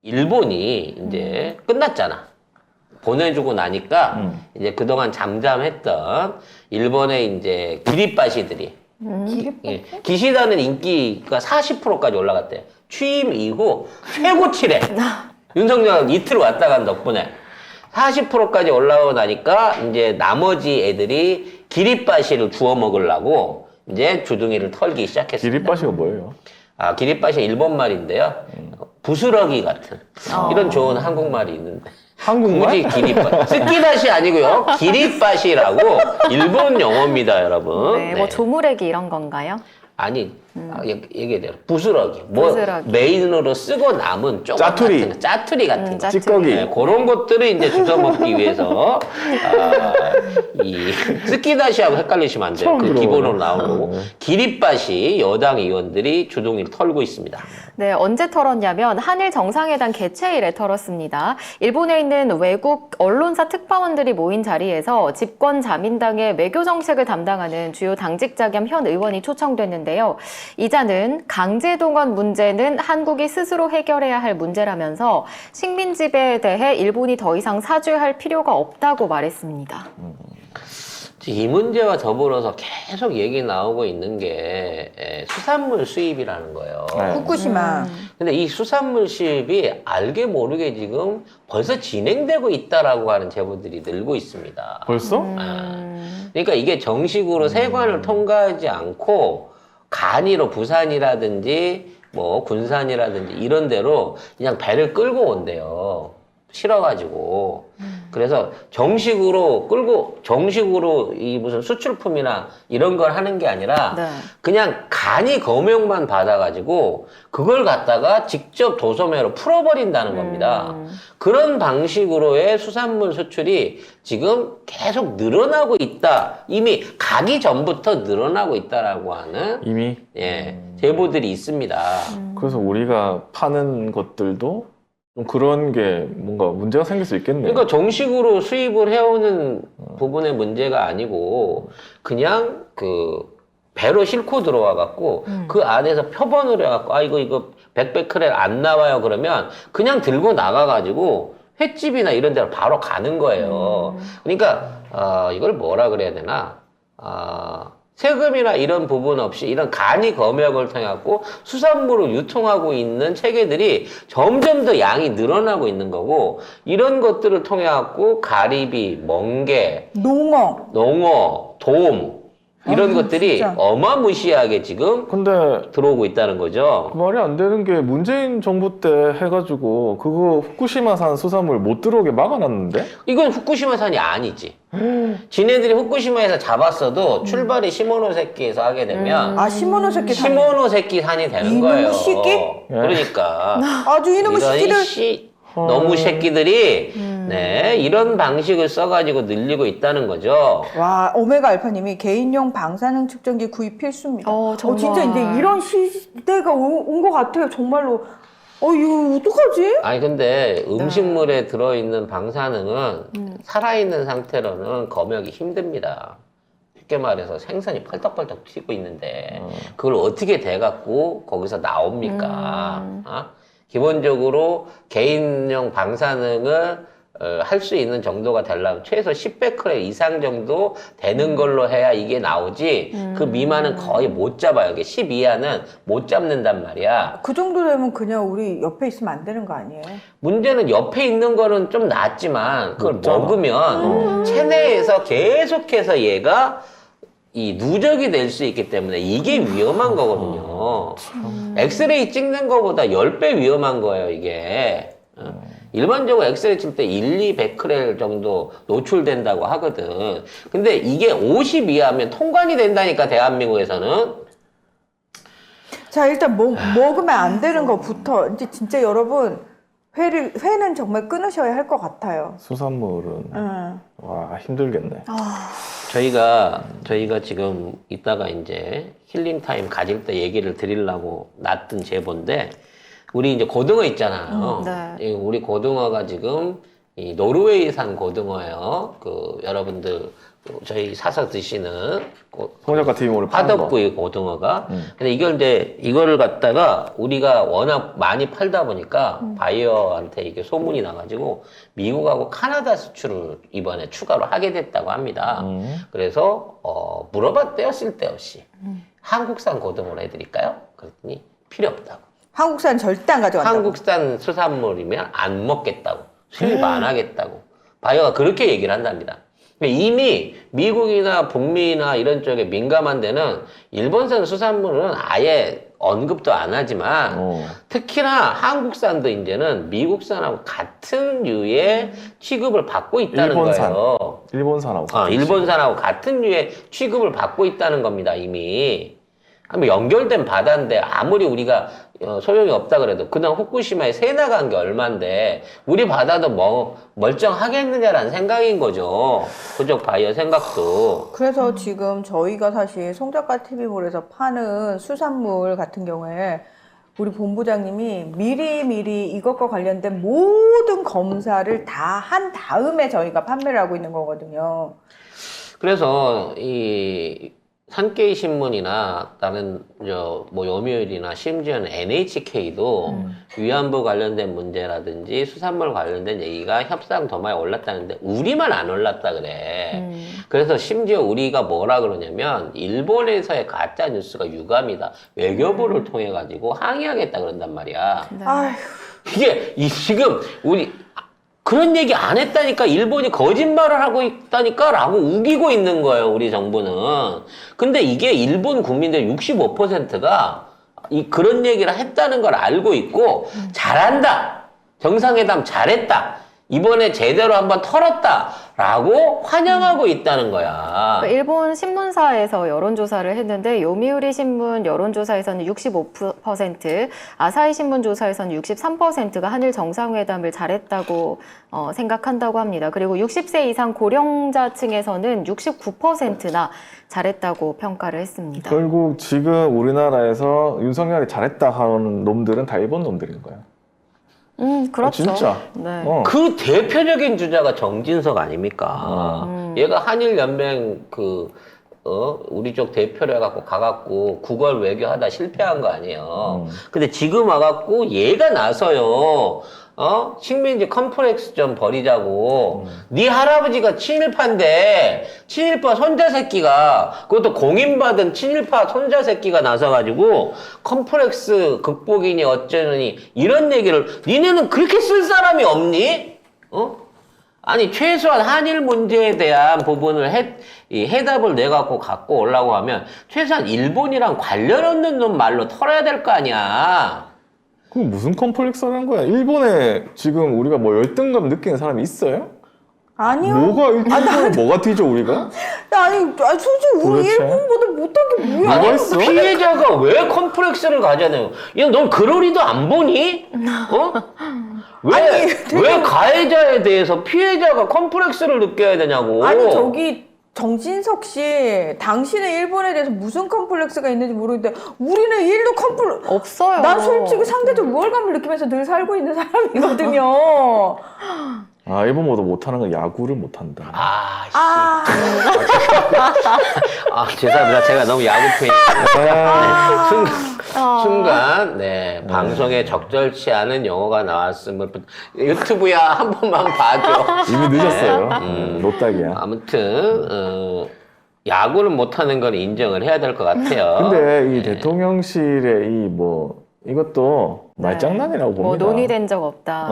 일본이 이제 끝났잖아. 보내주고 나니까 이제 그동안 잠잠했던 일본의 이제 기립바시들이 예, 기시다는 인기가 40%까지 올라갔대요. 취임 이후 최고치래. 윤석열 이틀 왔다 간 덕분에 40%까지 올라오고 나니까 이제 나머지 애들이 기립바시를 주워 먹으려고 이제 주둥이를 털기 시작했습니다. 기립바시가 뭐예요? 아, 기립바시 일본 말인데요. 부스러기 같은 이런 좋은 한국말이 있는데. 한국말? 굳이 기립바 스키다시 아니고요. 기립바시라고 일본 영어입니다, 여러분. 네, 뭐 조무래기 이런 건가요? 아니, 얘기해요. 부스러기. 뭐 부스러기. 메인으로 쓰고 남은 조금 짜투리. 같은 거, 짜투리 같은 거. 짜투리. 찌꺼기. 네, 그런 것들을 이제 주워 먹기 위해서 이 스키다시하고 헷갈리시면 안 돼요. 처음 그 들어보네. 기본으로 나온 거고 기립바시 여당 의원들이 주둥이를 털고 있습니다. 네, 언제 털었냐면 한일 정상회담 개최일에 털었습니다. 일본에 있는 외국 언론사 특파원들이 모인 자리에서 집권 자민당의 외교 정책을 담당하는 주요 당직자 겸 현 의원이 초청됐는데요. 이자는 강제동원 문제는 한국이 스스로 해결해야 할 문제라면서 식민지배에 대해 일본이 더 이상 사죄할 필요가 없다고 말했습니다. 이 문제와 더불어서 계속 얘기 나오고 있는 게 수산물 수입이라는 거예요. 네. 후쿠시마. 근데 이 수산물 수입이 알게 모르게 지금 벌써 진행되고 있다라고 하는 제보들이 늘고 있습니다. 벌써? 그러니까 이게 정식으로 세관을 통과하지 않고 간이로 부산이라든지 뭐 군산이라든지 이런 데로 그냥 배를 끌고 온대요. 실어가지고. 그래서 정식으로 이 무슨 수출품이나 이런 걸 하는 게 아니라 네. 그냥 간이 검역만 받아가지고 그걸 갖다가 직접 도소매로 풀어버린다는 겁니다. 그런 방식으로의 수산물 수출이 지금 계속 늘어나고 있다. 이미 가기 전부터 늘어나고 있다라고 하는 이미? 제보들이 있습니다. 그래서 우리가 파는 것들도 좀 그런 게 뭔가 문제가 생길 수 있겠네요. 그러니까 정식으로 수입을 해오는 부분의 문제가 아니고 그냥 그 배로 싣고 들어와 갖고 그 안에서 표본을 해갖고 아 이거 100베크렐 안 나와요 그러면 그냥 들고 나가 가지고 횟집이나 이런 데로 바로 가는 거예요. 그러니까 이걸 뭐라 그래야 되나 세금이나 이런 부분 없이 이런 간이 검역을 통해 갖고 수산물을 유통하고 있는 체계들이 점점 더 양이 늘어나고 있는 거고 이런 것들을 통해 갖고 가리비, 멍게, 농어, 돔 이런 것들이 진짜. 어마무시하게 지금 근데 들어오고 있다는 거죠. 말이 안 되는 게 문재인 정부 때 해가지고 그거 후쿠시마산 수산물 못 들어오게 막아놨는데? 이건 후쿠시마산이 아니지. 지네들이 후쿠시마에서 잡았어도 출발이 시모노세키에서 하게 되면 시모노세키 산. 시모노세키 산이 되는 이놈의 거예요. 새끼? 그러니까 아주 이놈의 이런 새끼를. 너무 새끼들이 이런 방식을 써가지고 늘리고 있다는 거죠. 와, 오메가 알파님이 개인용 방사능 측정기 구입 필수입니다. 정말. 진짜 이제 이런 시대가 온 것 같아요. 정말로. 이거 어떡하지? 아니 근데 음식물에 들어있는 방사능은 살아있는 상태로는 검역이 힘듭니다. 쉽게 말해서 생선이 펄떡펄떡 튀고 있는데 그걸 어떻게 돼갖고 거기서 나옵니까? 기본적으로 개인용 방사능을 할 수 있는 정도가 되려면 최소 10베크렐 이상 정도 되는 걸로 해야 이게 나오지 그 미만은 거의 못 잡아요. 이게 10 이하는 못 잡는단 말이야. 그 정도 되면 그냥 우리 옆에 있으면 안 되는 거 아니에요? 문제는 옆에 있는 거는 좀 낫지만 그걸 먹잖아. 먹으면 체내에서 계속해서 얘가 이 누적이 될 수 있기 때문에 이게 위험한 거거든요. 엑스레이 찍는 거보다 10배 위험한 거예요, 이게. 일반적으로 엑스레이 칠 때 1, 2베크렐 정도 노출된다고 하거든. 근데 이게 50 이하면 통관이 된다니까, 대한민국에서는. 자, 일단 먹으면 안 되는 거부터 이제 진짜 여러분 회는 정말 끊으셔야 할 것 같아요. 수산물은 와 힘들겠네. 저희가 지금 이따가 이제 힐링 타임 가질 때 얘기를 드리려고 놨던 제보인데, 우리 이제 고등어 있잖아요. 네. 우리 고등어가 지금 이 노르웨이산 고등어예요. 여러분들 저희 사서 드시는 송 작가 TV 오늘 파는 거. 화덕구이 고등어가. 근데 이거를 갖다가 우리가 워낙 많이 팔다 보니까 바이어한테 이게 소문이 나가지고 미국하고 카나다 수출을 이번에 추가로 하게 됐다고 합니다. 그래서 물어봤대요, 쓸데없이. 한국산 고등어로 해드릴까요? 그랬더니 필요 없다고. 한국산 절대 안 가져간다고. 한국산 수산물이면 안 먹겠다고. 수입 안 하겠다고. 바이어가 그렇게 얘기를 한답니다. 이미 미국이나 북미나 이런 쪽에 민감한 데는 일본산 수산물은 아예 언급도 안 하지만 특히나 한국산도 이제는 미국산하고 같은 류의 취급을 받고 있다는 일본산. 거예요. 일본산하고. 일본산하고 같은 류의 취급을 받고 있다는 겁니다, 이미. 뭐 연결된 바다인데 아무리 우리가 소용이 없다 그래도 그냥 후쿠시마에 새 나간 게 얼만데 우리 바다도 뭐 멀쩡하겠느냐라는 생각인 거죠. 그쪽 바이어 생각도. 그래서 지금 저희가 사실 송작가 TV몰에서 파는 수산물 같은 경우에 우리 본부장님이 미리미리 이것과 관련된 모든 검사를 다 한 다음에 저희가 판매를 하고 있는 거거든요. 그래서 이 산케이 신문이나 다른 뭐 요미우리나 심지어는 NHK도 위안부 관련된 문제라든지 수산물 관련된 얘기가 협상 도마에 올랐다는데 우리만 안 올랐다 그래. 그래서 심지어 우리가 뭐라 그러냐면 일본에서의 가짜 뉴스가 유감이다. 외교부를 통해 가지고 항의하겠다 그런단 말이야. 아휴. 이게 지금 우리 그런 얘기 안 했다니까 일본이 거짓말을 하고 있다니까 라고 우기고 있는 거예요, 우리 정부는. 근데 이게 일본 국민들 65%가 그런 얘기를 했다는 걸 알고 있고 잘한다. 정상회담 잘했다. 이번에 제대로 한번 털었다라고 환영하고 있다는 거야. 일본 신문사에서 여론조사를 했는데 요미우리 신문 여론조사에서는 65%, 아사히 신문 조사에서는 63%가 한일 정상회담을 잘했다고 생각한다고 합니다. 그리고 60세 이상 고령자층에서는 69%나 잘했다고 평가를 했습니다. 결국 지금 우리나라에서 윤석열이 잘했다 하는 놈들은 다 일본 놈들인 거야. 그렇죠. 진짜. 네. 그 대표적인 주자가 정진석 아닙니까? 얘가 한일연맹 우리 쪽 대표를 해갖고 가갖고 국월 외교하다 실패한 거 아니에요. 근데 지금 와갖고 얘가 나서요. 식민지 컴플렉스 좀 버리자고. 네 할아버지가 친일파인데 친일파 손자 새끼가 그것도 공인받은 친일파 손자 새끼가 나서가지고 컴플렉스 극복이니 어쩌니 이런 얘기를 니네는 그렇게 쓸 사람이 없니? 아니 최소한 한일 문제에 대한 부분을 해답을 내갖고 갖고 오려고 하면 최소한 일본이랑 관련 없는 놈 말로 털어야 될 거 아니야. 그럼 무슨 컴플렉스라는 거야? 일본에 지금 우리가 뭐 열등감 느끼는 사람이 있어요? 아니요. 뭐가 일본에 뭐가 튀죠 우리가? 아니 솔직히 우리 도대체? 일본보다 못한 게 뭐야? 뭐가 있어? 피해자가 왜 컴플렉스를 가져내요? 야, 넌 그러리도 안 보니? 왜 가해자에 대해서 피해자가 컴플렉스를 느껴야 되냐고. 아니 저기 정진석 씨, 당신은 일본에 대해서 무슨 컴플렉스가 있는지 모르겠는데 우리는 1도 컴플렉스 없어요. 난 솔직히 상대적 우월감을 느끼면서 늘 살고 있는 사람이거든요. 아 일본보다 못하는 건 야구를 못한다. 죄송합니다. 제가 너무 야구팬이 순간 방송에 적절치 않은 용어가 나왔음을 유튜브야 한 번만 봐줘. 이미 늦었어요. 노딱이야. 아무튼 야구를 못하는 건 인정을 해야 될 것 같아요. 근데 이 대통령실의 이것도 말장난이라고 뭐 봅니다. 논의된 적 없다.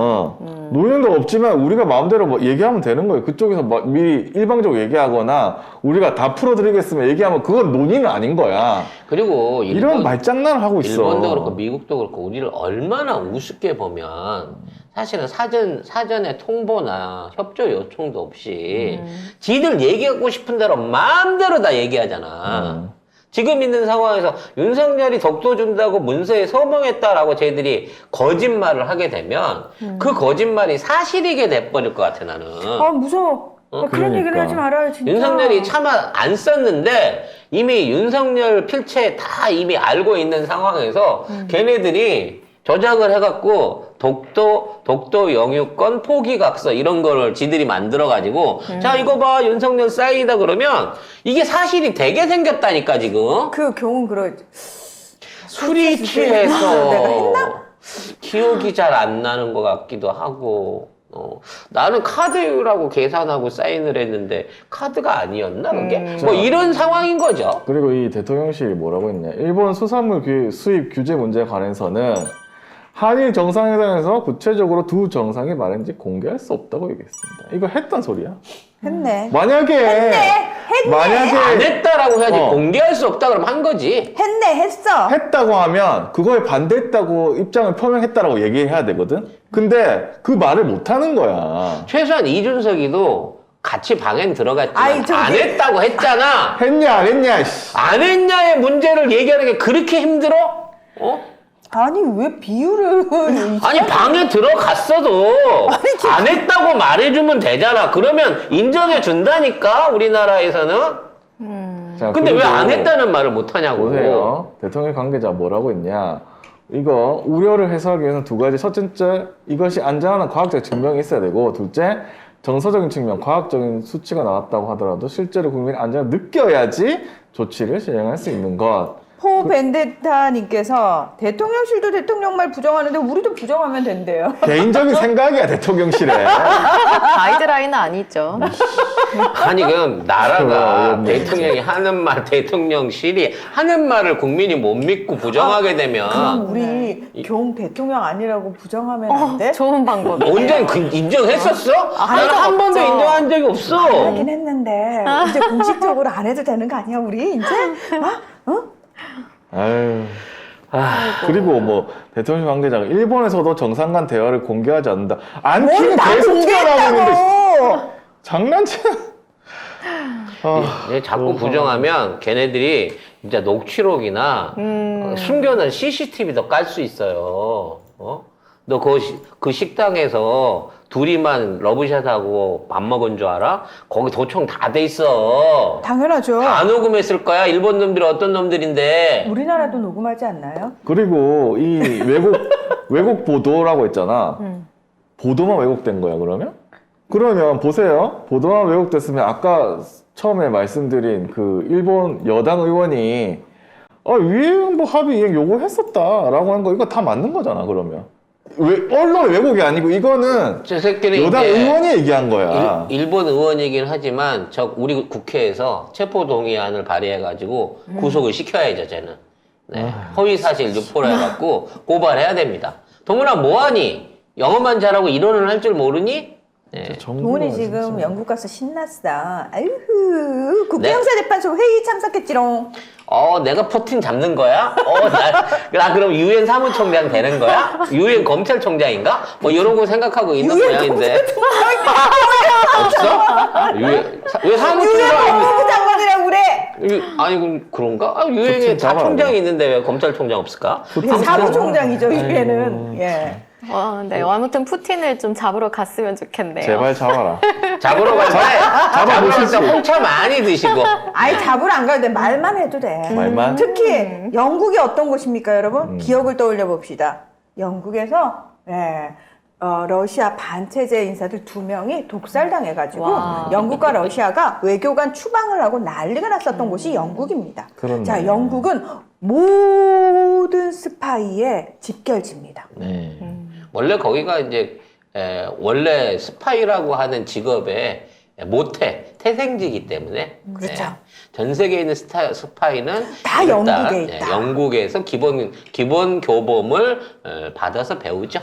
논의된 적 없지만 우리가 마음대로 뭐 얘기하면 되는 거예요. 그쪽에서 미리 일방적으로 얘기하거나 우리가 다 풀어드리겠으면 얘기하면 그건 논의는 아닌 거야. 그리고 이런 말장난을 하고 있어. 일본도 그렇고 미국도 그렇고 우리를 얼마나 우습게 보면 사실은 사전에 통보나 협조 요청도 없이 지들 얘기하고 싶은 대로 마음대로 다 얘기하잖아. 지금 있는 상황에서 윤석열이 독도 준다고 문서에 서명했다라고 쟤들이 거짓말을 하게 되면 그 거짓말이 사실이게 돼버릴 것 같아 나는. 아 무서워. 그런 그러니까. 얘기를 하지 말아요 진짜. 윤석열이 차마 안 썼는데 이미 윤석열 필체 다 이미 알고 있는 상황에서 걔네들이 조작을 해갖고 독도 영유권 포기각서 이런 거를 지들이 만들어가지고 자 이거 봐 윤석열 사인이다 그러면 이게 사실이 되게 생겼다니까 지금 그 경우는 술이 취해서 내가 했나? 기억이 잘 안 나는 것 같기도 하고 나는 카드라고 계산하고 사인을 했는데 카드가 아니었나 그게? 뭐 이런 상황인 거죠. 그리고 이 대통령실이 뭐라고 했냐. 일본 수산물 수입 규제 문제에 관해서는 한일 정상회담에서 구체적으로 두 정상이 말했는지 공개할 수 없다고 얘기했습니다. 이거 했단 소리야. 했네. 만약에 안 했다라고 해야지 어. 공개할 수 없다 그러면 한 거지. 했어. 했다고 하면 그거에 반대했다고 입장을 표명했다라고 얘기해야 되거든. 근데 그 말을 못 하는 거야. 최소한 이준석이도 같이 방엔 들어갔지만 아이, 저기- 안 했다고 했잖아. 했냐 안 했냐. 씨. 안 했냐의 문제를 얘기하는 게 그렇게 힘들어? 아니 왜 비유를 아니 방에 들어갔어도 안 했다고 말해주면 되잖아. 그러면 인정해 준다니까 우리나라에서는. 자, 근데 왜 그리고 안 했다는 말을 못 하냐고. 보세요. 대통령 관계자 뭐라고 했냐. 이거 우려를 해소하기 위해서는 두 가지. 첫째, 이것이 안전한 과학적 증명이 있어야 되고, 둘째, 정서적인 측면, 과학적인 수치가 나왔다고 하더라도 실제로 국민의 안전을 느껴야지 조치를 시행할 수 있는 것. 포 벤데타님께서 대통령실도 대통령 말 부정하는데 우리도 부정하면 된대요. 개인적인 생각이야, 대통령실에. 가이드라인은 아니죠. 아니 그럼 나라가 어이없네, 대통령이 하는 말, 대통령실이 하는 말을 국민이 못 믿고 부정하게 되면 그럼 우리 경 대통령 아니라고 부정하면 안 돼? 좋은 방법이에요. 언제 인정했었어? 나는 적 한 번도 없죠. 인정한 적이 없어. 하긴 했는데 이제 공식적으로 안 해도 되는 거 아니야 우리 이제? 아유. 아, 그리고 뭐 대통령 관계자가 일본에서도 정상 간 대화를 공개하지 않는다. 안 뭘 키는 다 계속 튀어나오고 있는데 공개했다고! 장난치나? 얘 자꾸 부정하면 걔네들이 진짜 녹취록이나 숨겨놓은 CCTV도 깔 수 있어요. 너 그 식당에서 둘이만 러브샷하고 밥 먹은 줄 알아? 거기 도청 다 돼 있어. 당연하죠. 다 녹음했을 거야. 일본 놈들이 어떤 놈들인데. 우리나라도 녹음하지 않나요? 그리고 이 외국 보도라고 했잖아. 보도만 왜곡된 거야, 그러면? 그러면 보세요. 보도만 왜곡됐으면 아까 처음에 말씀드린 그 일본 여당 의원이 위안부 합의 이행 요구했었다라고 한 거 이거 다 맞는 거잖아, 그러면. 언론 왜곡이 아니고 이거는 저 새끼는 여당 이제 의원이 얘기한 거야. 일본 의원이긴 하지만 우리 국회에서 체포동의안을 발의해가지고 구속을 시켜야죠, 쟤는. 네. 허위사실 유포를 해갖고 고발해야 됩니다. 동훈아 뭐하니? 영어만 잘하고 이론을 할 줄 모르니? 네. 동훈이 지금 영국 가서 신났어. 아이고 국제형사재판소 회의 참석했지롱. 내가 푸틴 잡는 거야? 나 그럼 유엔 사무총장 되는 거야? 유엔 검찰총장인가? 뭐 이런 거 생각하고 있는 모양인데. 없어? 왜 사무총장? 법무부 장관이라고 그래. 아니 그런가? 유엔에 푸틴 다 잡아라. 총장이 있는데 왜 검찰총장 없을까? 사무총장이죠 유엔은. 예. 네, 아무튼 푸틴을 좀 잡으러 갔으면 좋겠네요. 제발 잡아라. 잡으러 갈 때, 잡아보시지. 홍차 많이 드시고. 아이 잡으러 안 가도 돼. 말만 해도 돼. 말만? 특히 영국이 어떤 곳입니까, 여러분? 기억을 떠올려 봅시다. 영국에서 러시아 반체제 인사들 2명이 독살당해가지고 와. 영국과 러시아가 외교관 추방을 하고 난리가 났었던 곳이 영국입니다. 그렇네. 자, 영국은 모든 스파이의 집결지입니다. 네. 원래 거기가 이제 원래 스파이라고 하는 직업의 태생지기 때문에 그렇죠. 전 세계에 있는 스파이는 다 일단, 영국에 있다. 영국에서 기본 교범을 받아서 배우죠.